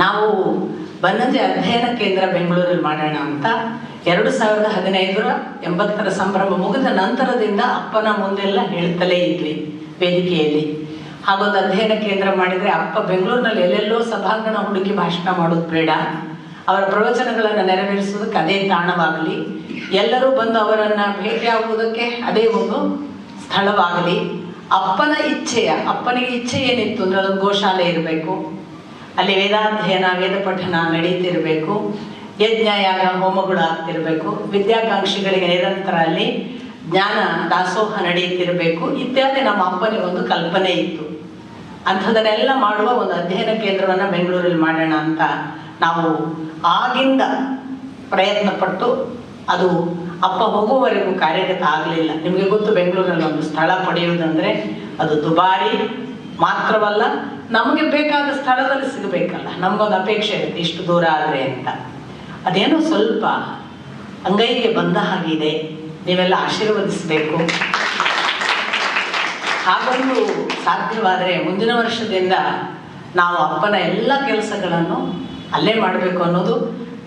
ನಾವು ಬನ್ನಂಜೆ ಅಧ್ಯಯನ ಕೇಂದ್ರ ಬೆಂಗಳೂರಲ್ಲಿ ಮಾಡೋಣ ಅಂತ 2015ರ 80ರ ಸಂಭ್ರಮ ಮುಗಿದ ನಂತರದಿಂದ ಅಪ್ಪನ ಮುಂದೆಲ್ಲ ಹೇಳ್ತಲೇ ಇದ್ವಿ ವೇದಿಕೆಯಲ್ಲಿ. ಹಾಗೊಂದು ಅಧ್ಯಯನ ಕೇಂದ್ರ ಮಾಡಿದರೆ ಅಪ್ಪ ಬೆಂಗಳೂರಿನಲ್ಲಿ ಎಲ್ಲೆಲ್ಲೋ ಸಭಾಂಗಣ ಹುಡುಕಿ ಭಾಷಣ ಮಾಡೋದು ಬೇಡ, ಅವರ ಪ್ರವಚನಗಳನ್ನು ನೆರವೇರಿಸೋದಕ್ಕೆ ಅದೇ ತಾಣವಾಗಲಿ, ಎಲ್ಲರೂ ಬಂದು ಅವರನ್ನು ಭೇಟಿಯಾಗುವುದಕ್ಕೆ ಅದೇ ಒಂದು ಸ್ಥಳವಾಗಲಿ. ಅಪ್ಪನಿಗೆ ಇಚ್ಛೆ ಏನಿತ್ತು ಅಂದರೆ ಅದೊಂದು ಗೋಶಾಲೆ ಇರಬೇಕು, ಅಲ್ಲಿ ವೇದಾಧ್ಯಯನ ವೇದ ಪಠನ ನಡೀತಿರಬೇಕು, ಯಜ್ಞ ಯಾಗ ಹೋಮಗಳು ಆಗ್ತಿರಬೇಕು, ವಿದ್ಯಾಕಾಂಕ್ಷಿಗಳಿಗೆ ನಿರಂತರ ಅಲ್ಲಿ ಜ್ಞಾನ ದಾಸೋಹ ನಡೀತಿರಬೇಕು ಇತ್ಯಾದಿ ನಮ್ಮ ಅಪ್ಪನಿಗೆ ಒಂದು ಕಲ್ಪನೆ ಇತ್ತು. ಅಂಥದನ್ನೆಲ್ಲ ಮಾಡುವ ಒಂದು ಅಧ್ಯಯನ ಕೇಂದ್ರವನ್ನು ಬೆಂಗಳೂರಲ್ಲಿ ಮಾಡೋಣ ಅಂತ ನಾವು ಆಗಿಂದ ಪ್ರಯತ್ನ ಪಟ್ಟು ಅದು ಅಪ್ಪ ಹೋಗುವವರೆಗೂ ಕಾರ್ಯಗತ ಆಗಲಿಲ್ಲ. ನಿಮಗೆ ಗೊತ್ತು, ಬೆಂಗಳೂರಲ್ಲಿ ಒಂದು ಸ್ಥಳ ಪಡೆಯುವುದಂದರೆ ಅದು ದುಬಾರಿ ಮಾತ್ರವಲ್ಲ, ನಮಗೆ ಬೇಕಾದ ಸ್ಥಳದಲ್ಲಿ ಸಿಗಬೇಕಲ್ಲ, ನಮಗೊಂದು ಅಪೇಕ್ಷೆ ಇರುತ್ತೆ ಇಷ್ಟು ದೂರ ಆದರೆ ಅಂತ. ಅದೇನೋ ಸ್ವಲ್ಪ ಅಂಗೈಗೆ ಬಂದ ಹಾಗಿದೆ, ನೀವೆಲ್ಲ ಆಶೀರ್ವದಿಸಬೇಕು. ಹಾಗೊಂದು ಸಾಧ್ಯವಾದರೆ ಮುಂದಿನ ವರ್ಷದಿಂದ ನಾವು ಅಪ್ಪನ ಎಲ್ಲ ಕೆಲಸಗಳನ್ನು ಅಲ್ಲೇ ಮಾಡಬೇಕು ಅನ್ನೋದು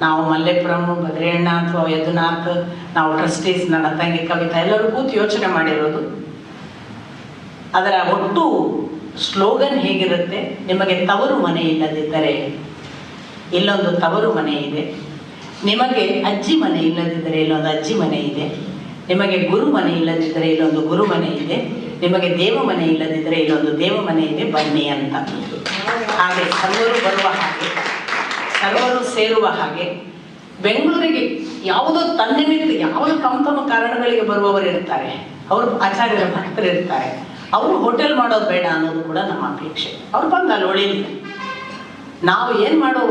ನಾವು ಮಲ್ಲೇಪುರಂ, ಬದ್ರೇಣ್ಣ ಅಥವಾ ಯದುನಾಥ್, ನಾವು ಟ್ರಸ್ಟೀಸ್, ನನ್ನ ತಂಗಿ ಕವಿತಾ ಎಲ್ಲರೂ ಕೂತು ಯೋಚನೆ ಮಾಡಿರೋದು. ಅದರ ಒಟ್ಟು ಸ್ಲೋಗನ್ ಹೇಗಿರುತ್ತೆ, ನಿಮಗೆ ತವರು ಮನೆ ಇಲ್ಲದಿದ್ದರೆ ಇಲ್ಲೊಂದು ತವರು ಮನೆ ಇದೆ, ನಿಮಗೆ ಅಜ್ಜಿ ಮನೆ ಇಲ್ಲದಿದ್ದರೆ ಇಲ್ಲೊಂದು ಅಜ್ಜಿ ಮನೆ ಇದೆ, ನಿಮಗೆ ಗುರು ಮನೆ ಇಲ್ಲದಿದ್ದರೆ ಇಲ್ಲೊಂದು ಗುರು ಮನೆ ಇದೆ, ನಿಮಗೆ ದೇವ ಮನೆ ಇಲ್ಲದಿದ್ದರೆ ಇಲ್ಲೊಂದು ದೇವ ಮನೆ ಇದೆ, ಬನ್ನಿ ಅಂತ. ಹಾಗೆ ಸರ್ವರು ಬರುವ ಹಾಗೆ, ಸರ್ವರು ಸೇರುವ ಹಾಗೆ, ಬೆಂಗಳೂರಿಗೆ ಯಾವುದೋ ತನ್ನಿಮಿತ್ತ ಯಾವುದೋ ತಮ್ಮ ಕಾರಣಗಳಿಗೆ ಬರುವವರು ಇರ್ತಾರೆ, ಅವರು ಆಚಾರ್ಯರ ಭಕ್ತರು ಇರ್ತಾರೆ, ಅವರು ಹೋಟೆಲ್ ಮಾಡೋದು ಬೇಡ ಅನ್ನೋದು ಕೂಡ ನಮ್ಮ ಅಪೇಕ್ಷೆ. ಅವ್ರು ಬಂದು ಅಲ್ಲಿ ಉಳಿಲಿ. ನಾವು ಏನು ಮಾಡೋ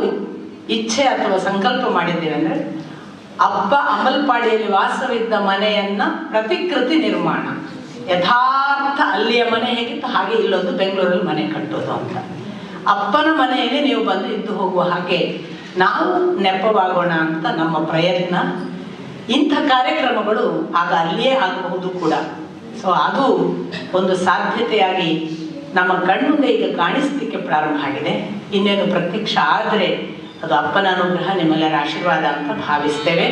ಇಚ್ಛೆ ಅಥವಾ ಸಂಕಲ್ಪ ಮಾಡಿದ್ದೇವೆ ಅಂದರೆ ಅಪ್ಪ ಅಮಲ್ಪಾಡಿಯಲ್ಲಿ ವಾಸವಿದ್ದ ಮನೆಯನ್ನು ಪ್ರತಿಕೃತಿ ನಿರ್ಮಾಣ, ಯಥಾರ್ಥ ಅಲ್ಲಿಯ ಮನೆ ಹೇಗಿತ್ತು ಹಾಗೆ ಇಲ್ಲೊಂದು ಬೆಂಗಳೂರಲ್ಲಿ ಮನೆ ಕಟ್ಟೋದು ಅಂತ. ಅಪ್ಪನ ಮನೆಯಲ್ಲಿ ನೀವು ಬಂದು ಇದ್ದು ಹೋಗುವ ಹಾಗೆ ನಾವು ನೆಪವಾಗೋಣ ಅಂತ ನಮ್ಮ ಪ್ರಯತ್ನ. ಇಂಥ ಕಾರ್ಯಕ್ರಮಗಳು ಆಗ ಅಲ್ಲಿಯೇ ಆಗಬಹುದು ಕೂಡ. ಸೊ ಅದು ಒಂದು ಸಾಧ್ಯತೆಯಾಗಿ ನಮ್ಮ ಕಣ್ಮುಂದೆ ಈಗ ಕಾಣಿಸ್ಲಿಕ್ಕೆ ಪ್ರಾರಂಭ ಆಗಿದೆ. ಇನ್ನೇನು ಪ್ರತ್ಯಕ್ಷ ಆದರೆ ಅದು ಅಪ್ಪನ ಅನುಗ್ರಹ, ನಿಮ್ಮೆಲ್ಲರ ಆಶೀರ್ವಾದ ಅಂತ ಭಾವಿಸ್ತೇವೆ.